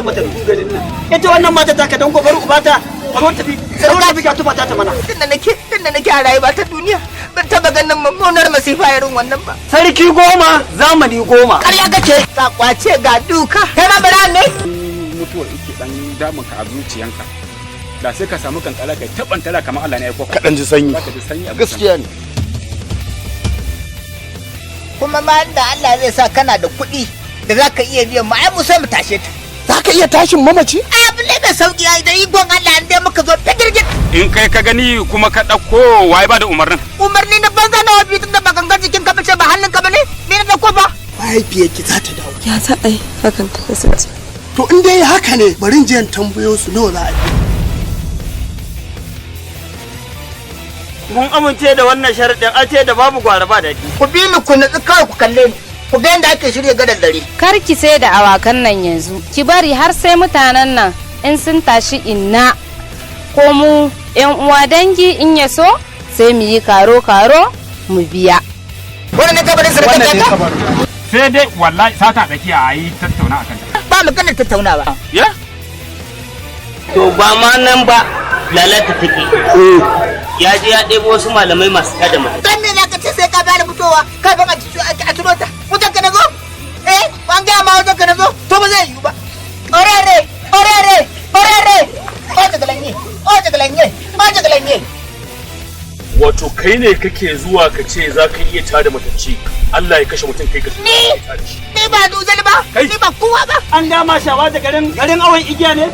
gidan mata duk garin nan. Ita wannan mata ta ka dan gobar ubata a ruwan tafi sai ka bi ka tuba ta mana. Tunda nake a rayuwa ta duniya ban taba ganin mummunar masifa irin wannan ba. Sarki 10 zamani 10. Ƙarya kake ka kwace ga duka. Kai ma bara ne. Mutuwar yake dan damun ka a zuciyanka. Da sai ka samu kankara kai tabantara kamar Allah ne ya koka. Kaɗan ji sanyi. Gaskiya ne. Kuma ma da Allah zai sa kana da kuɗi da za ka iya biyan mu ai mu sai mu tashe ta. Za ka iya tashin mamaci? Ai abu ne mai sauki ai da ikon Allah an dai muka zo ta girgit. In kai ka gani kuma ka ɗauko waye ba da umarnin? Umarni na banza na wabi tun da ba gangan jikin ka bace ba hannun ka bane ni na dauko ba. Mahaifiyarki za ta dawo. Ya za a yi hakan ta kasance. To in dai haka ne bari in je in tambayo su nawa za a yi. Mun amince da wannan sharaɗin an ce da babu gwara ba daɗi. Ku bi ni ku nutsu kawai ku kalle ni. Ku ga yadda ake shirya gadar dare. Kar ki sai da awakan nan yanzu. Ki bari har sai mutanen nan in sun tashi inna ko mu yan uwa dangi in ya so sai mu yi karo mu biya. Wannan ne kabarin sarkar ka? Sai dai wallahi sata tsakiya a yi tattauna akan ta. Ba maganar tattaunawa. Ya? To ba ma nan ba lalata take. Ya je ya ɗebo wasu malamai masu tada mutum. Dan me zaka ce sai ka bada fitowa kafin a turo ta? Wutan ka na zo? An gaya ma wutan ka na zo? To ba zai yiwu ba. Orere! Oje galanye! Wato kai ne kake zuwa ka ce za ka iya tada matacce Allah ya kashe mutum kai ka Ni ba duzal ba, ni ba kowa ba. An dama shawa da garin awon igiya ne?